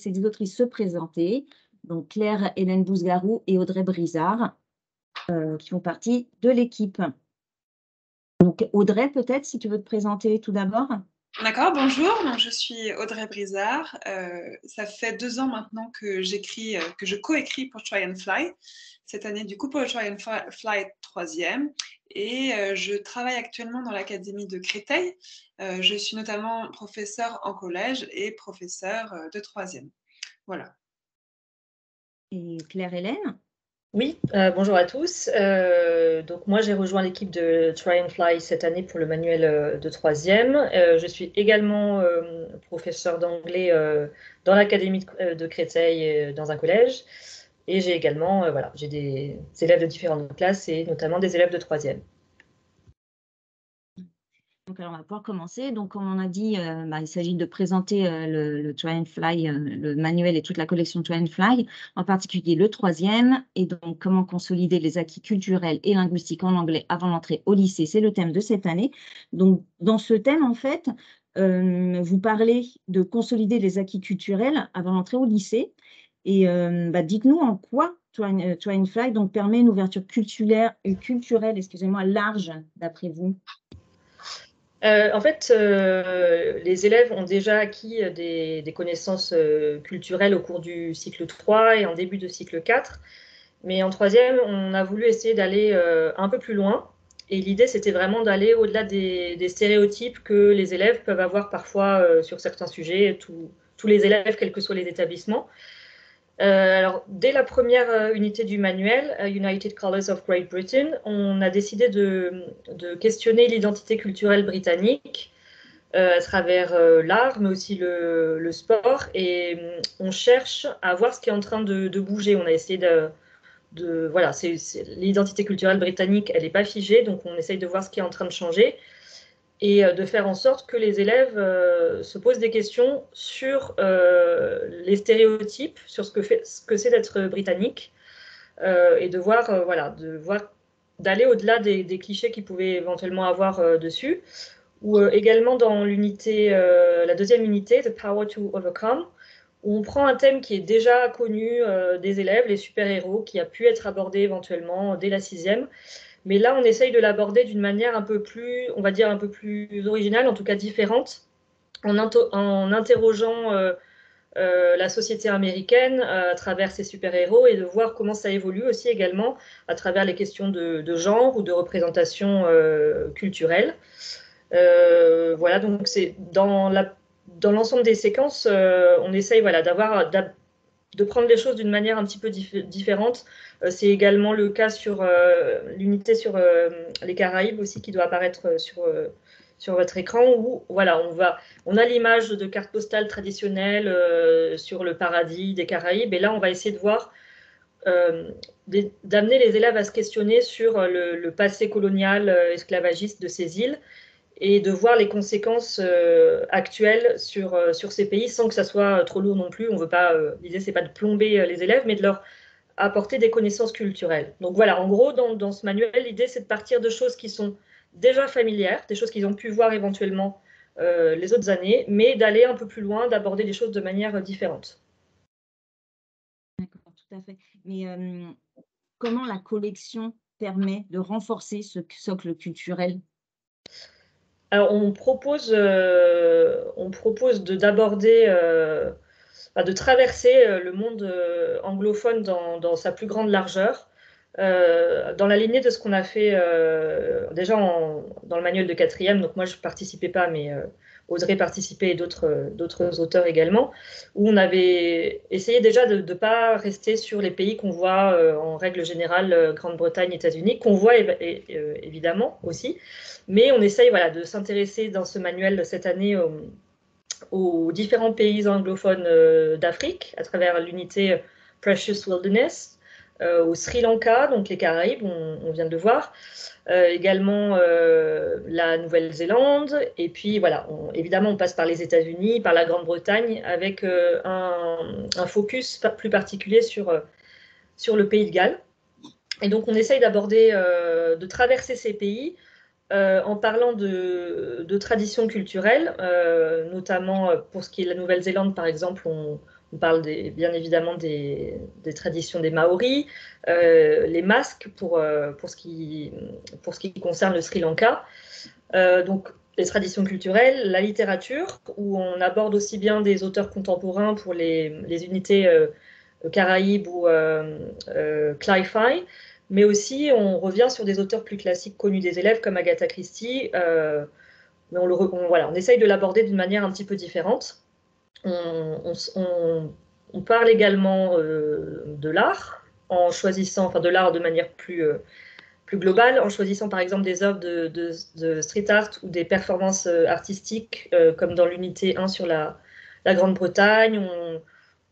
laisser les autrices se présenter. Donc, Claire-Hélène Bousgarou et Audrey Brizard, qui font partie de l'équipe. Donc, Audrey, peut-être, si tu veux te présenter tout d'abord. D'accord, bonjour, donc je suis Audrey Brizard. Ça fait 2 ans maintenant que j'écris, que je coécris pour Try and Fly. Cette année, du coup, pour le Try and Fly 3e. Et je travaille actuellement dans l'Académie de Créteil. Je suis notamment professeure en collège et professeure de 3e. Voilà. Et Claire-Hélène. Oui, bonjour à tous. Donc moi j'ai rejoint l'équipe de Try and Fly cette année pour le manuel de 3e. Je suis également professeure d'anglais dans l'Académie de Créteil dans un collège. Et j'ai également j'ai des élèves de différentes classes et notamment des élèves de 3e. Donc, alors, on va pouvoir commencer. Donc, comme on a dit, il s'agit de présenter le Try and Fly, le manuel et toute la collection Try and Fly, en particulier le 3e. Et donc, comment consolider les acquis culturels et linguistiques en anglais avant l'entrée au lycée, c'est le thème de cette année. Donc, dans ce thème, en fait, vous parlez de consolider les acquis culturels avant l'entrée au lycée. Et dites-nous en quoi Try and Fly donc, permet une ouverture culturelle, large, d'après vous. En fait, les élèves ont déjà acquis des connaissances culturelles au cours du cycle 3 et en début de cycle 4. Mais en 3e, on a voulu essayer d'aller un peu plus loin. Et l'idée, c'était vraiment d'aller au-delà des stéréotypes que les élèves peuvent avoir parfois sur certains sujets, tous les élèves, quels que soient les établissements. Alors, dès la première unité du manuel, United Colors of Great Britain, on a décidé de questionner l'identité culturelle britannique à travers l'art, mais aussi le sport. Et on cherche à voir ce qui est en train de bouger. On a essayé voilà, l'identité culturelle britannique, elle n'est pas figée, donc on essaye de voir ce qui est en train de changer et de faire en sorte que les élèves se posent des questions sur les stéréotypes, sur ce que c'est d'être britannique, et de voir, d'aller au-delà des clichés qu'ils pouvaient éventuellement avoir dessus. Ou également dans l'unité, la deuxième unité, The Power to Overcome, où on prend un thème qui est déjà connu des élèves, les super-héros, qui a pu être abordé éventuellement dès la 6e. Mais là, on essaye de l'aborder d'une manière un peu plus, on va dire, un peu plus originale, en tout cas différente, en interrogeant la société américaine à travers ces super-héros et de voir comment ça évolue aussi également à travers les questions de genre ou de représentation culturelle. Voilà, donc c'est dans l'ensemble des séquences, on essaye de prendre les choses d'une manière un petit peu différente. C'est également le cas sur l'unité sur les Caraïbes aussi qui doit apparaître sur votre écran où voilà, on a l'image de carte postale traditionnelle sur le paradis des Caraïbes et là on va essayer de voir d'amener les élèves à se questionner sur le passé colonial esclavagiste de ces îles et de voir les conséquences actuelles sur ces pays sans que ça soit trop lourd non plus. On veut pas, l'idée, c'est pas de plomber les élèves, mais de leur apporter des connaissances culturelles. Donc voilà, en gros, dans ce manuel, l'idée, c'est de partir de choses qui sont déjà familières, des choses qu'ils ont pu voir éventuellement les autres années, mais d'aller un peu plus loin, d'aborder les choses de manière différente. D'accord, tout à fait. Mais comment la collection permet de renforcer ce socle culturel ? Alors, on propose d'aborder, de traverser le monde anglophone dans sa plus grande largeur, dans la lignée de ce qu'on a fait déjà dans le manuel de 4e. Donc moi, je ne participais pas, mais Audrey participait et d'autres auteurs également, où on avait essayé déjà de ne pas rester sur les pays qu'on voit en règle générale, Grande-Bretagne, États-Unis, qu'on voit évidemment aussi, mais on essaye de s'intéresser dans ce manuel cette année aux différents pays anglophones d'Afrique, à travers l'unité Precious Wilderness, au Sri Lanka, donc les Caraïbes, on vient de le voir, également la Nouvelle-Zélande, et puis voilà, évidemment on passe par les États-Unis, par la Grande-Bretagne, avec un focus plus particulier sur le pays de Galles. Et donc on essaye de traverser ces pays en parlant de traditions culturelles, notamment pour ce qui est de la Nouvelle-Zélande, par exemple, On parle bien évidemment des traditions des Maoris, les masques pour ce qui concerne le Sri Lanka. Donc, les traditions culturelles, la littérature, où on aborde aussi bien des auteurs contemporains pour les unités Caraïbes ou Cli-Fi, mais aussi on revient sur des auteurs plus classiques connus des élèves comme Agatha Christie, mais on essaye de l'aborder d'une manière un petit peu différente. On parle également de l'art, en choisissant, enfin de l'art de manière plus globale, en choisissant par exemple des œuvres de street art ou des performances artistiques, comme dans l'unité 1 sur la Grande-Bretagne.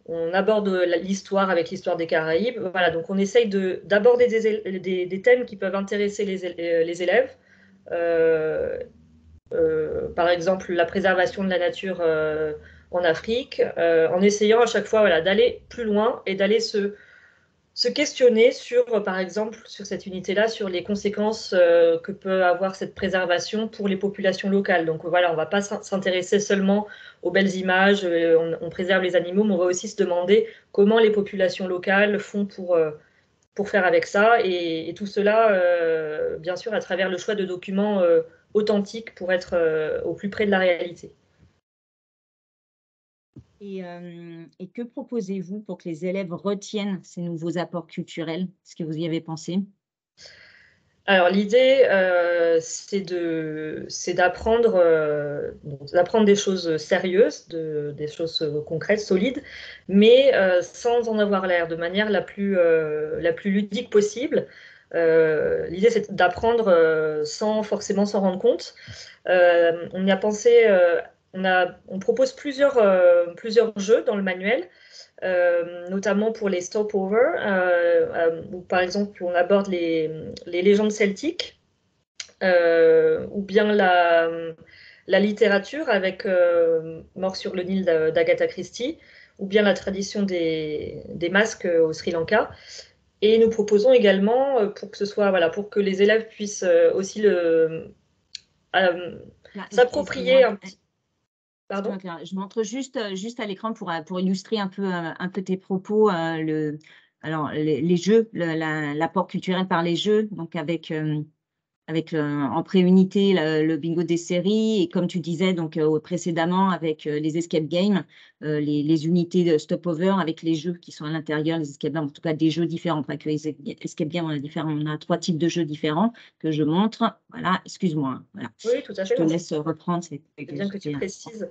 On aborde l'histoire avec l'histoire des Caraïbes. Voilà, donc on essaye d'aborder des thèmes qui peuvent intéresser les élèves. Par exemple, la préservation de la nature en Afrique, en essayant à chaque fois voilà, d'aller plus loin et d'aller se questionner sur, par exemple, sur cette unité-là, sur les conséquences que peut avoir cette préservation pour les populations locales. Donc voilà, on ne va pas s'intéresser seulement aux belles images, on préserve les animaux, mais on va aussi se demander comment les populations locales font pour faire avec ça. Et tout cela, bien sûr, à travers le choix de documents authentiques pour être au plus près de la réalité. Et que proposez-vous pour que les élèves retiennent ces nouveaux apports culturels? Est-ce que vous y avez pensé? Alors l'idée, c'est d'apprendre des choses sérieuses, des choses concrètes, solides, mais sans en avoir l'air, de manière la plus ludique possible. L'idée, c'est d'apprendre sans forcément s'en rendre compte. On y a pensé, on propose plusieurs jeux dans le manuel. Notamment pour les stopovers, où par exemple on aborde les légendes celtiques, ou bien la littérature avec Mort sur le Nil d'Agatha Christie, ou bien la tradition des masques au Sri Lanka. Et nous proposons également, pour que les élèves puissent aussi s'approprier un petit... Pardon ? Je montre juste à l'écran pour illustrer un peu tes propos. Alors, les jeux, l'apport culturel par les jeux, donc avec en préunité le bingo des séries, et comme tu disais donc précédemment avec les escape games, les unités de stopover avec les jeux qui sont à l'intérieur, les escape games, en tout cas des jeux différents, pas que les escape games, on a 3 types de jeux différents que je montre. Voilà, excuse-moi. Voilà. Oui, tout à fait. Je te laisse reprendre. C'est bien que tu précises.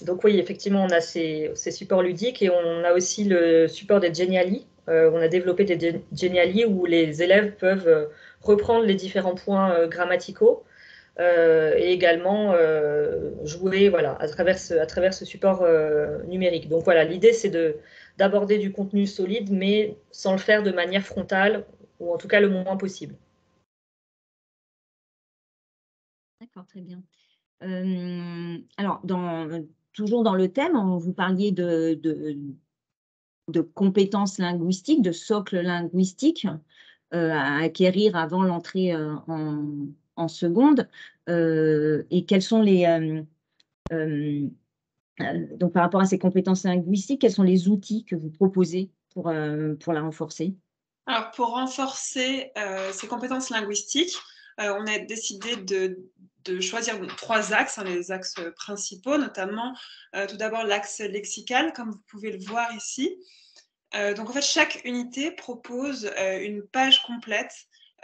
Donc oui, effectivement, on a ces supports ludiques et on a aussi le support des Geniali. On a développé des Geniali où les élèves peuvent reprendre les différents points grammaticaux et également jouer voilà, à travers ce support numérique. Donc voilà, l'idée c'est d'aborder du contenu solide, mais sans le faire de manière frontale, ou en tout cas le moins possible. D'accord, très bien. Alors, toujours dans le thème, vous parliez de compétences linguistiques, de socle linguistique à acquérir avant l'entrée en seconde. Et quels sont donc par rapport à ces compétences linguistiques, quels sont les outils que vous proposez pour la renforcer? Alors, pour renforcer ces compétences linguistiques, on a décidé de choisir 3 axes, les axes principaux, notamment tout d'abord l'axe lexical, comme vous pouvez le voir ici. Donc en fait, chaque unité propose une page complète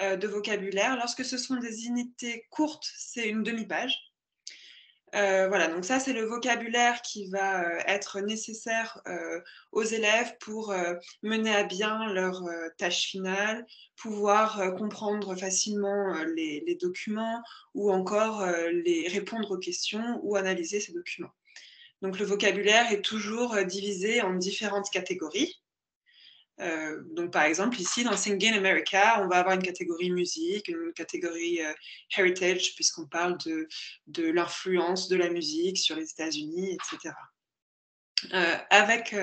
de vocabulaire. Lorsque ce sont des unités courtes, c'est une demi-page. Voilà, donc ça, c'est le vocabulaire qui va être nécessaire aux élèves pour mener à bien leur tâche finale, pouvoir comprendre facilement les documents ou encore les répondre aux questions ou analyser ces documents. Donc le vocabulaire est toujours divisé en différentes catégories. Donc par exemple ici dans Singing America, on va avoir une catégorie musique, une catégorie heritage puisqu'on parle de l'influence de la musique sur les États-Unis, etc. Avec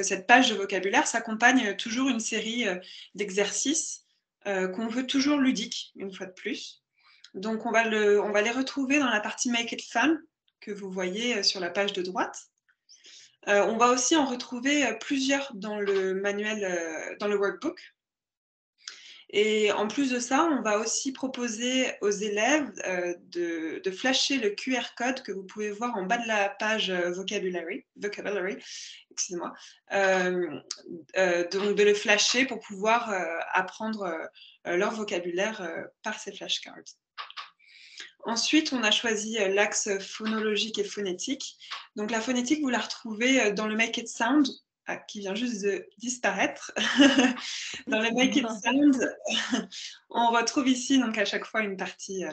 cette page de vocabulaire s'accompagne toujours une série d'exercices qu'on veut toujours ludiques, une fois de plus. Donc on va les retrouver dans la partie Make It Fun que vous voyez sur la page de droite. On va aussi en retrouver plusieurs dans le manuel, dans le workbook. Et en plus de ça, on va aussi proposer aux élèves de flasher le QR code que vous pouvez voir en bas de la page vocabulary, excusez-moi, donc de le flasher pour pouvoir apprendre leur vocabulaire par ces flashcards. Ensuite, on a choisi l'axe phonologique et phonétique. Donc la phonétique, vous la retrouvez dans le Make It Sound, qui vient juste de disparaître. Dans le Make It Sound, on retrouve ici donc à chaque fois une partie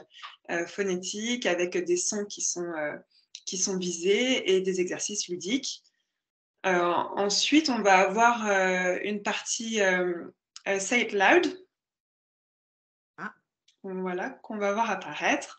phonétique avec des sons qui sont visés et des exercices ludiques. Ensuite, on va avoir une partie Say It Loud, voilà, qu'on va voir apparaître.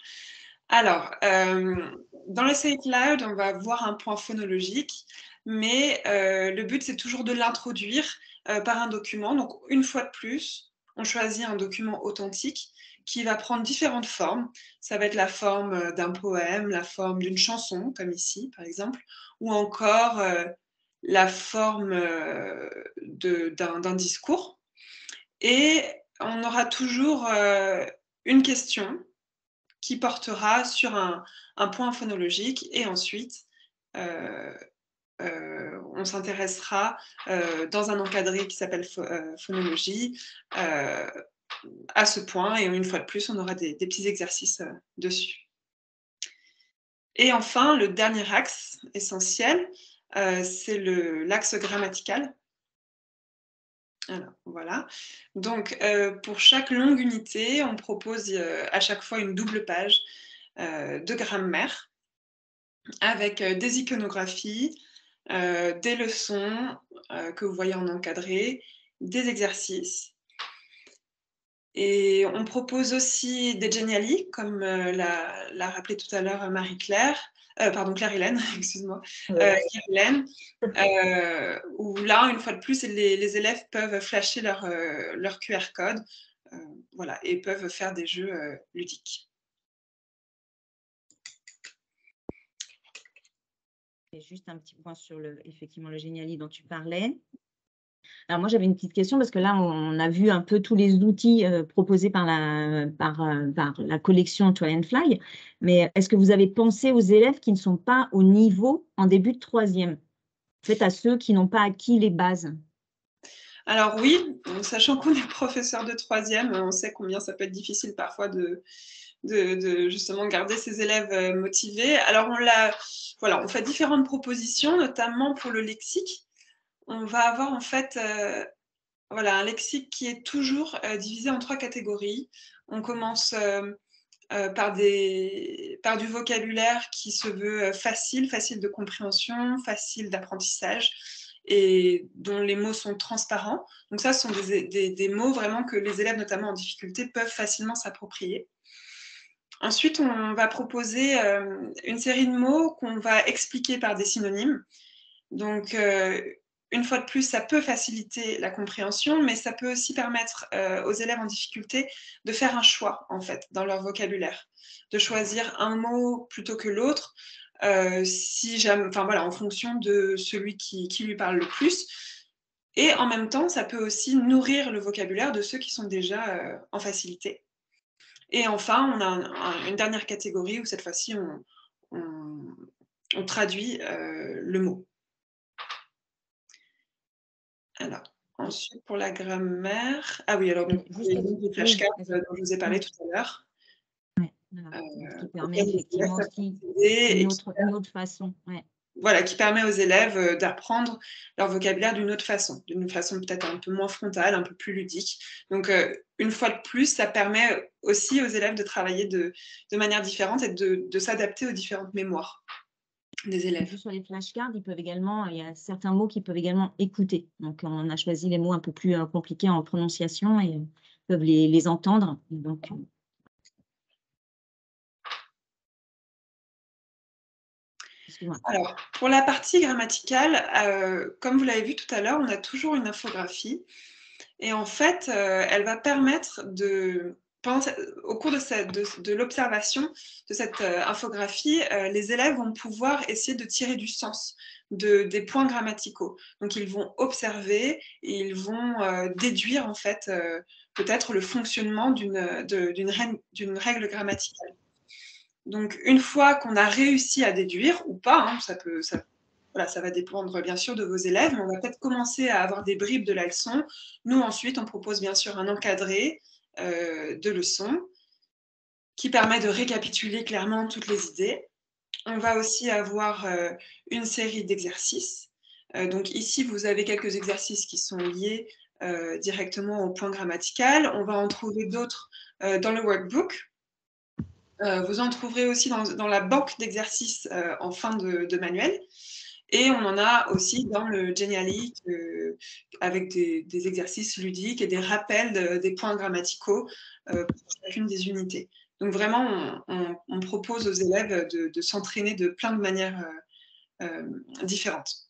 Alors, dans le Say It Loud, on va voir un point phonologique, mais le but, c'est toujours de l'introduire par un document. Donc, une fois de plus, on choisit un document authentique qui va prendre différentes formes. Ça va être la forme d'un poème, la forme d'une chanson, comme ici, par exemple, ou encore la forme d'un discours. Et on aura toujours une question qui portera sur un point phonologique et ensuite on s'intéressera dans un encadré qui s'appelle phonologie à ce point et une fois de plus on aura des petits exercices dessus. Et enfin le dernier axe essentiel c'est l'axe grammatical. Alors, voilà. Donc, pour chaque longue unité, on propose à chaque fois une double page de grammaire avec des iconographies, des leçons que vous voyez en encadré, des exercices. Et on propose aussi des Geniali, comme l'a rappelé tout à l'heure Marie-Claire, Claire-Hélène, excuse-moi, Claire-Hélène, où là, une fois de plus, les élèves peuvent flasher leur QR code voilà, et peuvent faire des jeux ludiques. Et juste un petit point sur effectivement le Geniali dont tu parlais. Alors moi, j'avais une petite question parce que là, on a vu un peu tous les outils proposés par la collection Try and Fly, mais est-ce que vous avez pensé aux élèves qui ne sont pas au niveau en début de troisième, en fait, à ceux qui n'ont pas acquis les bases? Alors oui, sachant qu'on est professeur de troisième, on sait combien ça peut être difficile parfois de justement garder ses élèves motivés. Alors on fait différentes propositions, notamment pour le lexique. On va avoir en fait un lexique qui est toujours divisé en 3 catégories. On commence par du vocabulaire qui se veut facile de compréhension, facile d'apprentissage et dont les mots sont transparents. Donc ça, ce sont des mots vraiment que les élèves, notamment en difficulté, peuvent facilement s'approprier. Ensuite, on va proposer une série de mots qu'on va expliquer par des synonymes. Donc, une fois de plus, ça peut faciliter la compréhension, mais ça peut aussi permettre aux élèves en difficulté de faire un choix, en fait, dans leur vocabulaire, de choisir un mot plutôt que l'autre, en fonction de celui qui lui parle le plus. Et en même temps, ça peut aussi nourrir le vocabulaire de ceux qui sont déjà en facilité. Et enfin, on a une dernière catégorie où cette fois-ci, on traduit le mot. Alors, ensuite, pour la grammaire... Ah oui, alors, donc, les flashcards dont je vous ai parlé tout à l'heure. Oui, qui permet effectivement aussi une autre façon. Ouais. Voilà, qui permet aux élèves d'apprendre leur vocabulaire d'une façon peut-être un peu moins frontale, un peu plus ludique. Donc, une fois de plus, ça permet aussi aux élèves de travailler de manière différente et de s'adapter aux différentes mémoires des élèves. Juste sur les flashcards, il y a certains mots qu'ils peuvent également écouter. Donc, on a choisi les mots un peu plus compliqués en prononciation et peuvent les entendre. Donc, alors, pour la partie grammaticale, comme vous l'avez vu tout à l'heure, on a toujours une infographie. Et en fait, elle va permettre au cours de l'observation de cette infographie, les élèves vont pouvoir essayer de tirer du sens des points grammaticaux. Donc, ils vont observer et ils vont déduire, en fait, peut-être le fonctionnement d'une règle grammaticale. Donc, une fois qu'on a réussi à déduire, ou pas, hein, voilà, ça va dépendre bien sûr de vos élèves, mais on va peut-être commencer à avoir des bribes de la leçon. Nous, ensuite, on propose bien sûr un encadré de leçon qui permet de récapituler clairement toutes les idées. On va aussi avoir une série d'exercices. Donc ici, vous avez quelques exercices qui sont liés directement au point grammatical. On va en trouver d'autres dans le workbook. Vous en trouverez aussi dans la banque d'exercices en fin de manuel. Et on en a aussi dans le Genially avec des exercices ludiques et des rappels des points grammaticaux pour chacune des unités. Donc vraiment, on propose aux élèves de s'entraîner de plein de manières différentes.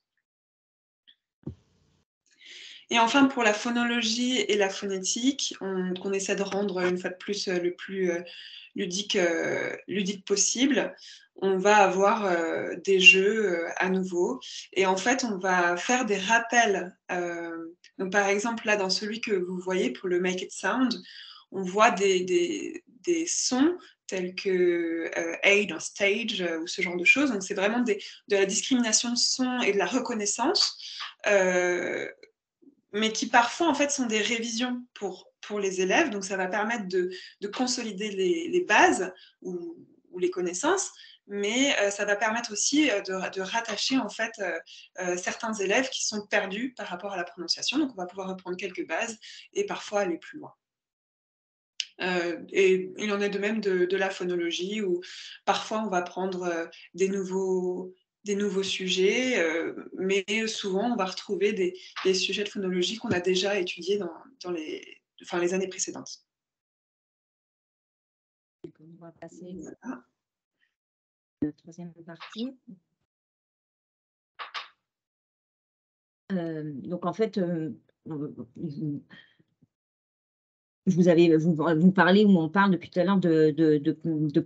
Et enfin, pour la phonologie et la phonétique, qu'on essaie de rendre une fois de plus le plus ludique possible, on va avoir des jeux à nouveau. Et en fait, on va faire des rappels. Donc, par exemple, là, dans celui que vous voyez pour le Make It Sound, on voit des sons tels que aid or stage ou ce genre de choses. Donc, c'est vraiment de la discrimination de son et de la reconnaissance. Mais qui parfois en fait sont des révisions pour les élèves. Donc ça va permettre de consolider les bases ou les connaissances, mais ça va permettre aussi de rattacher en fait certains élèves qui sont perdus par rapport à la prononciation. Donc on va pouvoir reprendre quelques bases et parfois aller plus loin. Et il en est de même de la phonologie où parfois on va prendre des nouveaux sujets, mais souvent on va retrouver des sujets de phonologie qu'on a déjà étudiés dans les années précédentes. On va passer à la troisième partie. Donc en fait, vous parlez, ou on parle depuis tout à l'heure de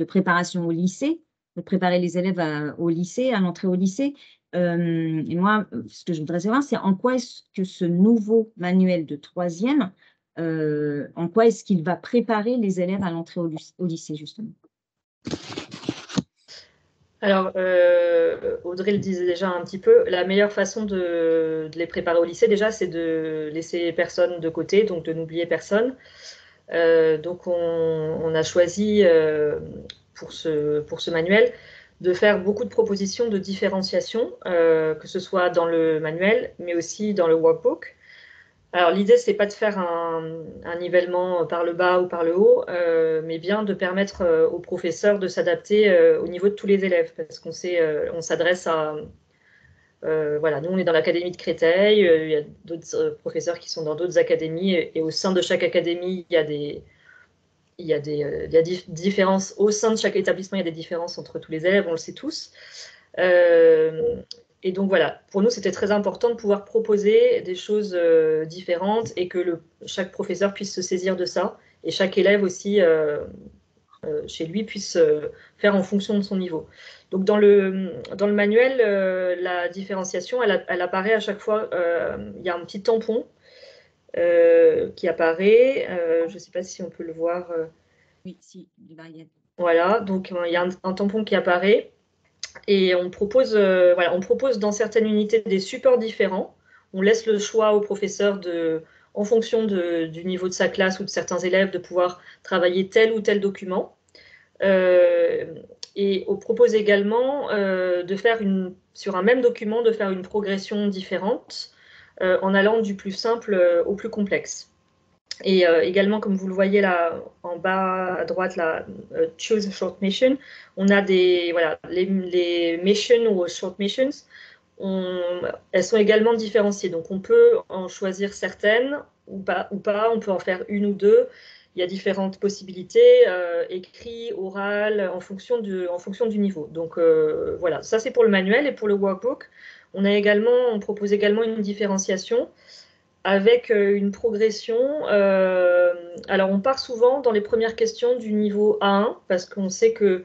préparation au lycée, de préparer les élèves au lycée, à l'entrée au lycée. Et moi, ce que je voudrais savoir, c'est en quoi est-ce que ce nouveau manuel de troisième, en quoi est-ce qu'il va préparer les élèves à l'entrée au lycée, justement? Alors, Audrey le disait déjà un petit peu, la meilleure façon de les préparer au lycée, déjà, c'est de laisser personne de côté, donc de n'oublier personne. Donc, on a choisi, pour ce manuel, de faire beaucoup de propositions de différenciation, que ce soit dans le manuel, mais aussi dans le workbook. Alors, l'idée, c'est pas de faire un nivellement par le bas ou par le haut, mais bien de permettre aux professeurs de s'adapter au niveau de tous les élèves, parce qu'on s'adresse à... voilà, nous, on est dans l'académie de Créteil, il y a d'autres professeurs qui sont dans d'autres académies, et au sein de chaque académie, il y a des différences. Au sein de chaque établissement, il y a des différences entre tous les élèves, on le sait tous. Et donc voilà, pour nous, c'était très important de pouvoir proposer des choses différentes et que chaque professeur puisse se saisir de ça et chaque élève aussi, chez lui, puisse faire en fonction de son niveau. Donc dans le manuel, la différenciation, elle apparaît à chaque fois. Il y a un petit tampon qui apparaît. Je ne sais pas si on peut le voir. Oui, si, voilà, donc il y a un tampon qui apparaît. Et on propose dans certaines unités des supports différents. On laisse le choix au professeur en fonction du niveau de sa classe ou de certains élèves, de pouvoir travailler tel ou tel document. Et on propose également sur un même document de faire une progression différente en allant du plus simple au plus complexe. Et également, comme vous le voyez là en bas à droite, là, Choose a Short Mission, on a les missions ou short missions, elles sont également différenciées. Donc on peut en choisir certaines ou pas, on peut en faire une ou deux. Il y a différentes possibilités, écrit, oral, en fonction du niveau. Donc voilà, ça c'est pour le manuel. Et pour le workbook, on propose également une différenciation avec une progression. Alors, on part souvent dans les premières questions du niveau A1, parce qu'on sait que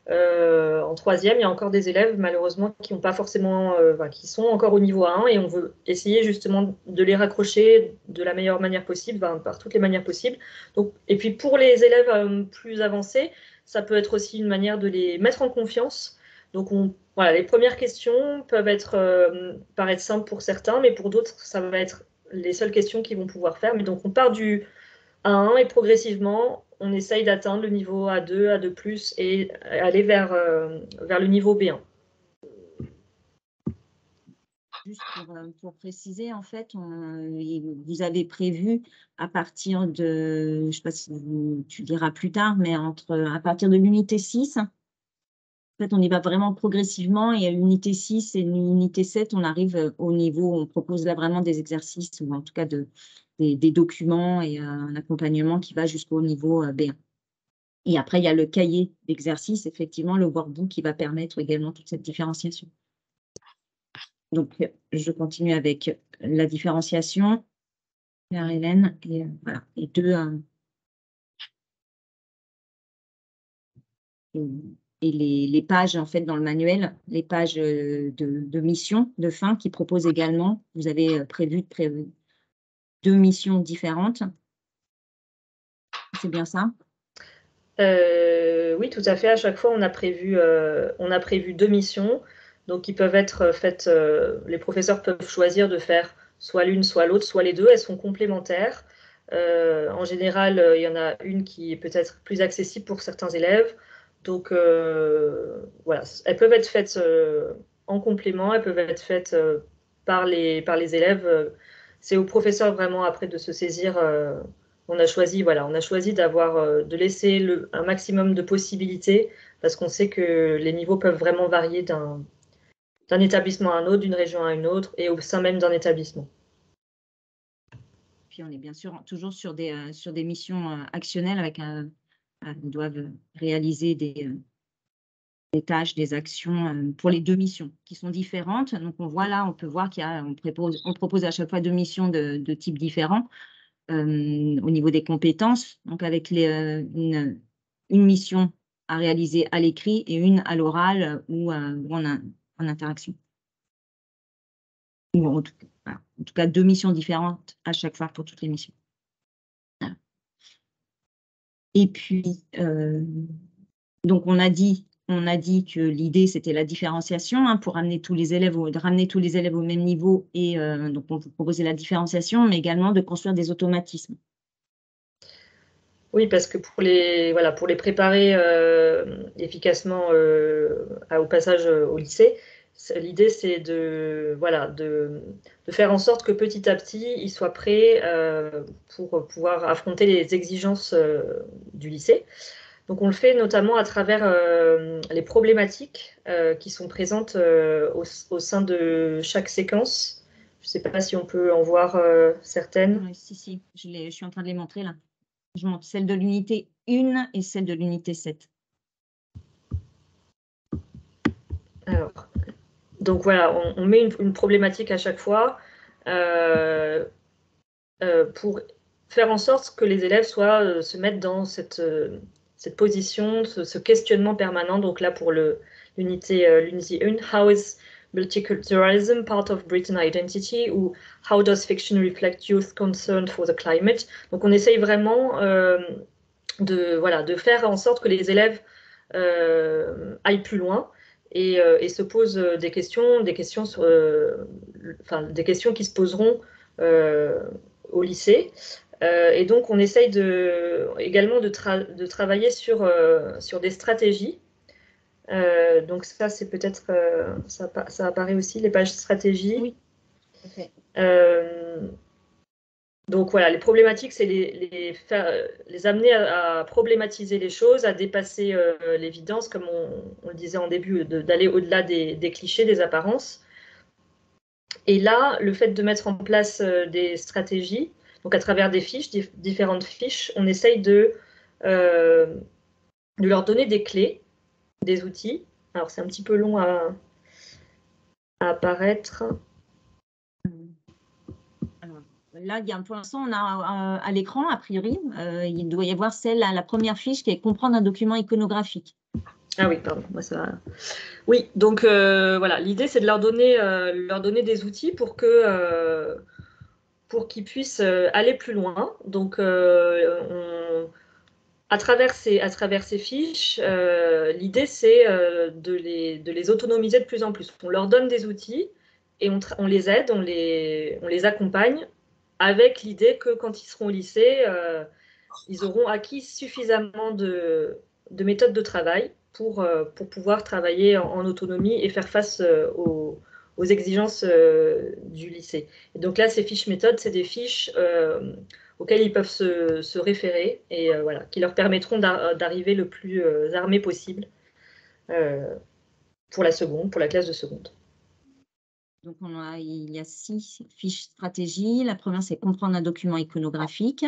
En troisième, il y a encore des élèves, malheureusement, qui n'ont pas forcément, qui sont encore au niveau 1 et on veut essayer justement de les raccrocher de la meilleure manière possible, par toutes les manières possibles. Donc, et puis pour les élèves plus avancés, ça peut être aussi une manière de les mettre en confiance. Donc voilà, les premières questions peuvent paraître simples pour certains, mais pour d'autres, ça va être les seules questions qu'ils vont pouvoir faire. Mais donc on part du A1 et progressivement, on essaye d'atteindre le niveau A2, A2+, et aller vers le niveau B1. Juste pour préciser, en fait, vous avez prévu à partir de, je ne sais pas si tu diras plus tard, mais à partir de l'unité 6, en fait, on y va vraiment progressivement et à l'unité 6 et l'unité 7, on arrive au niveau, on propose là vraiment des exercices ou en tout cas des documents et un accompagnement qui va jusqu'au niveau B1. Et après, il y a le cahier d'exercice, effectivement, le workbook qui va permettre également toute cette différenciation. Donc, je continue avec la différenciation. Hélène, et voilà, et les pages, en fait, dans le manuel, les pages de mission, de fin, qui proposent également, vous avez prévu 2 missions différentes. C'est bien ça? Oui, tout à fait. À chaque fois, on a prévu 2 missions. Donc, qui peuvent être faites, les professeurs peuvent choisir de faire soit l'une, soit l'autre, soit les deux. Elles sont complémentaires. En général, il y en a une qui est peut-être plus accessible pour certains élèves. Donc, voilà, elles peuvent être faites en complément, elles peuvent être faites par les élèves. C'est au professeur vraiment après de se saisir. On a choisi de laisser un maximum de possibilités parce qu'on sait que les niveaux peuvent vraiment varier d'un établissement à un autre, d'une région à une autre et au sein même d'un établissement. Puis on est bien sûr toujours sur des missions actionnelles avec ils doivent réaliser des tâches, des actions pour les 2 missions qui sont différentes. Donc on voit là, on peut voir on propose à chaque fois 2 missions de types différents au niveau des compétences. Donc avec une mission à réaliser à l'écrit et une à l'oral ou en interaction. Ou en tout cas 2 missions différentes à chaque fois pour toutes les missions. Voilà. Et puis, donc on a dit que l'idée, c'était la différenciation pour ramener tous les élèves au même niveau. Et donc, on vous proposait la différenciation, mais également de construire des automatismes. Oui, parce que pour les préparer efficacement au passage au lycée, l'idée, c'est de faire en sorte que petit à petit, ils soient prêts pour pouvoir affronter les exigences du lycée. Donc, on le fait notamment à travers les problématiques qui sont présentes au sein de chaque séquence. Je ne sais pas si on peut en voir certaines. Si, je suis en train de les montrer là. Je montre celle de l'unité 1 et celle de l'unité 7. Alors, donc voilà, on met une problématique à chaque fois pour faire en sorte que les élèves se mettent dans cette position, ce questionnement permanent. Donc là, pour l'unité 1, how is multiculturalism part of Britain identity, ou how does fiction reflect youth concern for the climate? Donc on essaye vraiment de faire en sorte que les élèves aillent plus loin et se posent des questions qui se poseront au lycée. Et donc, on essaye également de travailler sur des stratégies. Donc ça, c'est peut-être, ça apparaît aussi, les pages stratégies. Oui, tout à fait. Donc voilà, les problématiques, c'est les amener à problématiser les choses, à dépasser l'évidence, comme on le disait en début, d'aller au-delà des clichés, des apparences. Et là, le fait de mettre en place des stratégies, donc à travers des fiches, différentes fiches, on essaye de leur donner des clés, des outils. Alors c'est un petit peu long à apparaître. Alors, là, pour l'instant, on a à l'écran, a priori, il doit y avoir la première fiche qui est comprendre un document iconographique. Ah oui, pardon. Moi, ça... Oui, donc voilà, l'idée, c'est de leur donner des outils pour qu'ils puissent aller plus loin. Donc, à travers ces fiches, l'idée, c'est de les autonomiser de plus en plus. On leur donne des outils et on les aide, on les accompagne avec l'idée que quand ils seront au lycée, ils auront acquis suffisamment de méthodes de travail pour pouvoir travailler en autonomie et faire face aux exigences du lycée. Et donc là, ces fiches méthodes, c'est des fiches auxquelles ils peuvent se référer et voilà, qui leur permettront d'arriver le plus armés possible pour la classe de seconde. Donc, il y a 6 fiches stratégie. La première, c'est comprendre un document iconographique.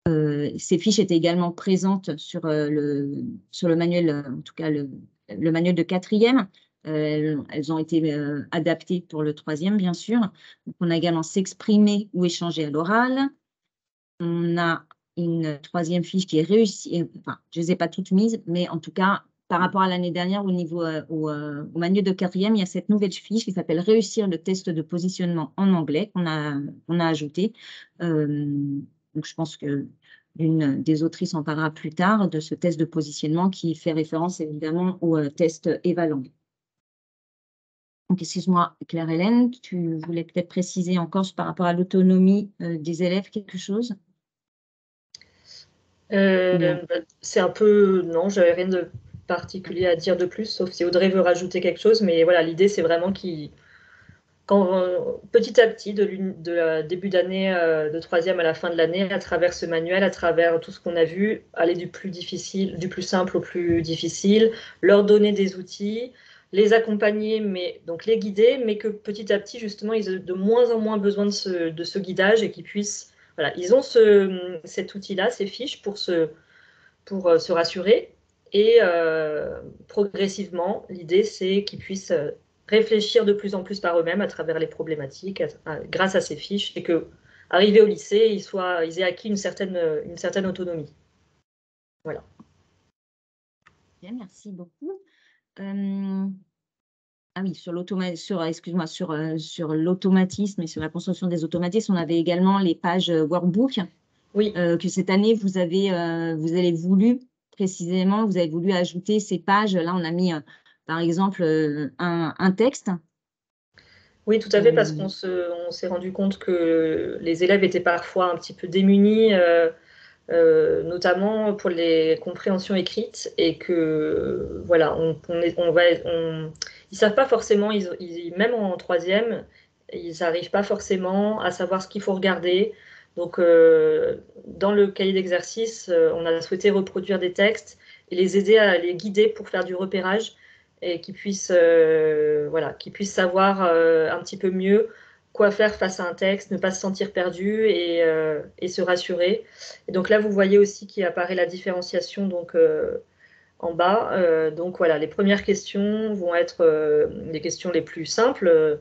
Ces fiches étaient également présentes sur le manuel, en tout cas le manuel de 4e. Elles ont été adaptées pour le 3e, bien sûr. Donc, on a également s'exprimer ou échanger à l'oral. On a une 3e fiche qui est réussie. Enfin, je ne les ai pas toutes mises, mais en tout cas, par rapport à l'année dernière, au niveau au manuel de 4e, il y a cette nouvelle fiche qui s'appelle réussir le test de positionnement en anglais qu'on a ajouté. Donc, je pense que l'une des autrices en parlera plus tard de ce test de positionnement qui fait référence évidemment au test EVA-Langue. Donc, excuse-moi, Claire-Hélène, tu voulais peut-être préciser encore par rapport à l'autonomie des élèves quelque chose? C'est un peu... Non, j'avais rien de particulier à dire de plus, sauf si Audrey veut rajouter quelque chose. Mais voilà, l'idée, c'est vraiment petit à petit, de la début d'année de 3e à la fin de l'année, à travers ce manuel, à travers tout ce qu'on a vu, aller du plus simple au plus difficile, leur donner des outils, les accompagner, donc les guider, mais que petit à petit, justement, ils aient de moins en moins besoin de ce guidage et qu'ils puissent... Voilà, ils ont cet outil-là, ces fiches, pour se rassurer. Et progressivement, l'idée, c'est qu'ils puissent réfléchir de plus en plus par eux-mêmes à travers les problématiques, grâce à ces fiches, et que, arrivés au lycée, ils aient acquis une certaine autonomie. Voilà. Bien, merci beaucoup. Ah oui, sur l'automatisme et sur la construction des automatismes, on avait également les pages workbook. Oui. Que cette année, vous avez voulu précisément, vous avez voulu ajouter ces pages. Là, on a mis, par exemple, un texte. Oui, tout à fait, parce qu'on s'est rendu compte que les élèves étaents parfois un petit peu démunis, notamment pour les compréhensions écrites, et que voilà, ils savent pas forcément, même en 3e, ils n'arrivent pas forcément à savoir ce qu'il faut regarder. Donc, dans le cahier d'exercice, on a souhaité reproduire des textes et les aider à les guider pour faire du repérage et qu'ils puissent savoir un petit peu mieux quoi faire face à un texte, ne pas se sentir perdu et se rassurer. Et donc là, vous voyez aussi qu'il apparaît la différenciation donc, en bas. Donc voilà, les premières questions vont être les questions les plus simples,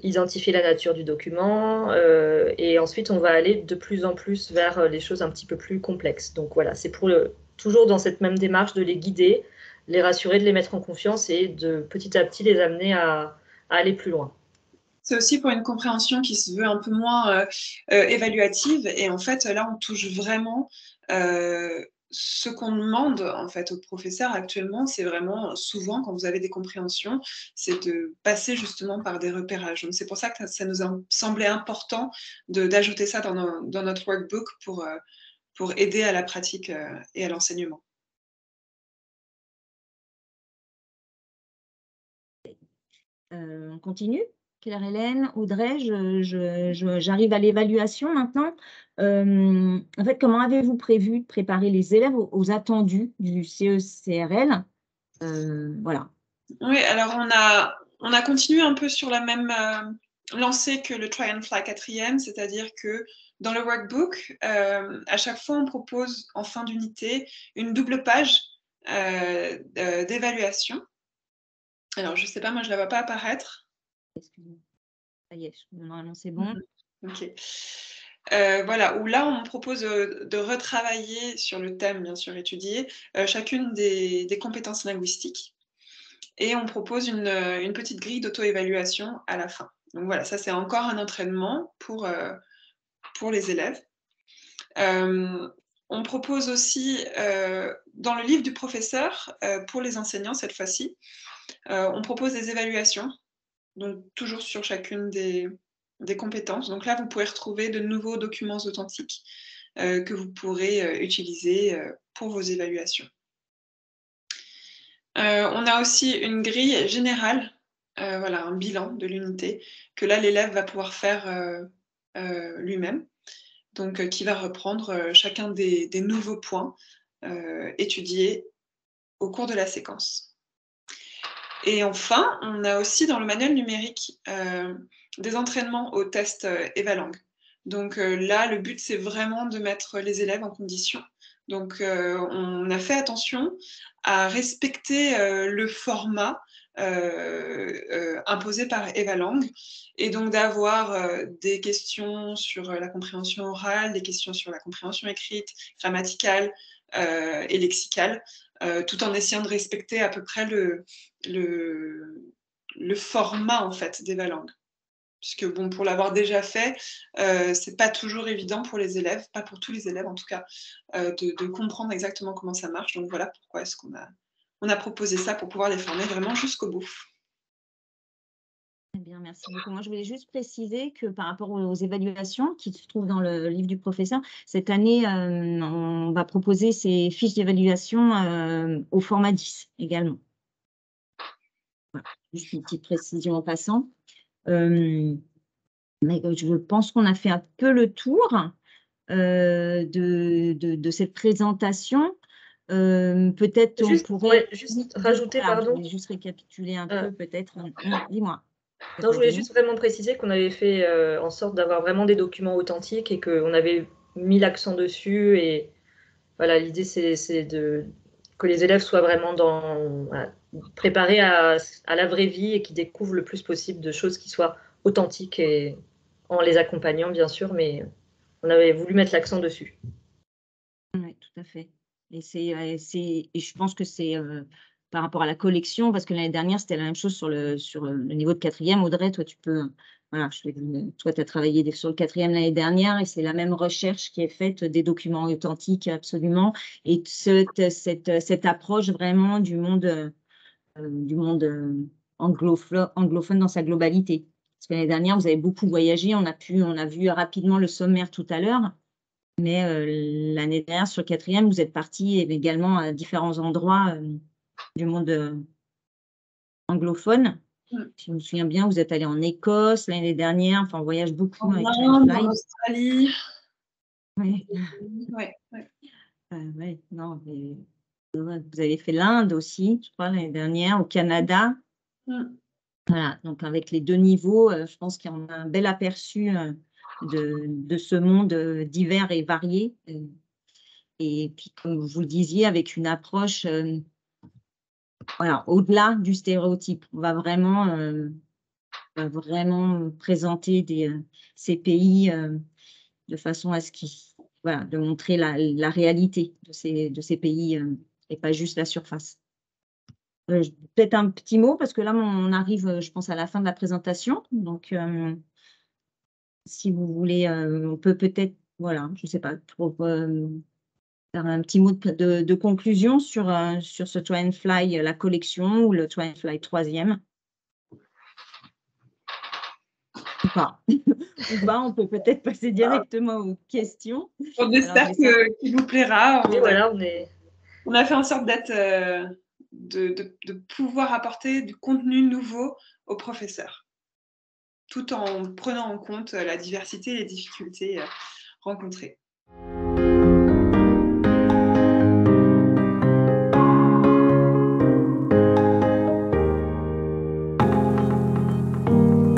identifier la nature du document, et ensuite on va aller de plus en plus vers les choses un petit peu plus complexes. Donc voilà, c'est toujours dans cette même démarche de les guider, les rassurer, de les mettre en confiance et de petit à petit les amener à aller plus loin. C'est aussi pour une compréhension qui se veut un peu moins évaluative. Et en fait, là, on touche vraiment ce qu'on demande en fait aux professeurs actuellement. C'est vraiment souvent, quand vous avez des compréhensions, c'est de passer justement par des repérages. Donc, c'est pour ça que ça nous a semblé important d'ajouter ça dans notre workbook pour aider à la pratique et à l'enseignement. On continue? Claire-Hélène, Audrey, j'arrive à l'évaluation maintenant. En fait, comment avez-vous prévu de préparer les élèves aux attendus du CE-CRL? Voilà. Oui, alors on a continué un peu sur la même lancée que le Try and Fly 4e, c'est-à-dire que dans le workbook, à chaque fois, on propose en fin d'unité une double page d'évaluation. Alors, je ne sais pas, moi, je ne la vois pas apparaître. Excusez-moi. Ça y est, normalement, c'est bon. Ok. voilà, où là, on propose de retravailler sur le thème, bien sûr, étudié, chacune des compétences linguistiques. Et on propose une petite grille d'auto-évaluation à la fin. Donc voilà, ça, c'est encore un entraînement pour les élèves. On propose aussi, dans le livre du professeur, pour les enseignants cette fois-ci, on propose des évaluations, donc toujours sur chacune des compétences. Donc là, vous pouvez retrouver de nouveaux documents authentiques que vous pourrez utiliser pour vos évaluations. On a aussi une grille générale, voilà, un bilan de l'unité, que là, l'élève va pouvoir faire lui-même. Donc, qui va reprendre chacun des nouveaux points étudiés au cours de la séquence. Et enfin, on a aussi dans le manuel numérique des entraînements au test Evalang. Donc là, le but, c'est vraiment de mettre les élèves en condition. Donc, on a fait attention à respecter le format imposé par Evalang, et donc d'avoir des questions sur la compréhension orale, des questions sur la compréhension écrite, grammaticale et lexicale, tout en essayant de respecter à peu près le format en fait d'Evalang. Puisque bon, pour l'avoir déjà fait, c'est pas toujours évident pour les élèves, pas pour tous les élèves en tout cas, de comprendre exactement comment ça marche. Donc voilà pourquoi est-ce qu'on a proposé ça, pour pouvoir les former vraiment jusqu'au bout. Très bien, merci beaucoup. Moi, je voulais juste préciser que par rapport aux évaluations qui se trouvent dans le livre du professeur, cette année, on va proposer ces fiches d'évaluation au format 10 également. Voilà, juste une petite précision en passant. Mais je pense qu'on a fait un peu le tour de cette présentation. Peut-être on pourrait juste rajouter, voilà, pardon. je vais juste récapituler un peu peut-être. Dis-moi. Non, je voulais juste vraiment préciser qu'on avait fait en sorte d'avoir vraiment des documents authentiques et qu'on avait mis l'accent dessus. Et voilà, l'idée, c'est que les élèves soient vraiment préparés à la vraie vie et qu'ils découvrent le plus possible de choses qui soient authentiques, et en les accompagnant, bien sûr, mais on avait voulu mettre l'accent dessus. Oui, tout à fait. Et je pense que c'est par rapport à la collection, parce que l'année dernière, c'était la même chose sur le niveau de 4e. Audrey, toi, voilà, toi, tu as travaillé sur le 4e l'année dernière, et c'est la même recherche qui est faite des documents authentiques, absolument. Et cette approche vraiment du monde anglophone dans sa globalité. Parce que l'année dernière, vous avez beaucoup voyagé, on a vu rapidement le sommaire tout à l'heure. Mais l'année dernière, sur le 4e, vous êtes parti également à différents endroits du monde anglophone. Si je me souviens bien, vous êtes allé en Écosse l'année dernière. Enfin, on voyage beaucoup avec Inde, en Australie. Oui. Ouais. Non, vous avez fait l'Inde aussi, je crois, l'année dernière, au Canada. Voilà, donc avec les 2 niveaux, je pense qu'il y en a un bel aperçu de ce monde divers et varié. Et puis, comme vous le disiez, avec une approche voilà, au-delà du stéréotype. On va vraiment présenter ces pays de façon à voilà, de montrer la réalité de ces pays et pas juste la surface. Peut-être un petit mot, parce que là, on arrive, je pense, à la fin de la présentation. Donc, si vous voulez, on peut peut-être, voilà, je ne sais pas, pour faire un petit mot de conclusion sur ce Try and Fly, la collection, ou le Try and Fly 3e. Ou pas. Ou pas, on peut peut-être passer directement aux questions. On espère qu'il vous plaira. Oui, voilà, on a fait en sorte de pouvoir apporter du contenu nouveau aux professeurs, tout en prenant en compte la diversité et les difficultés rencontrées.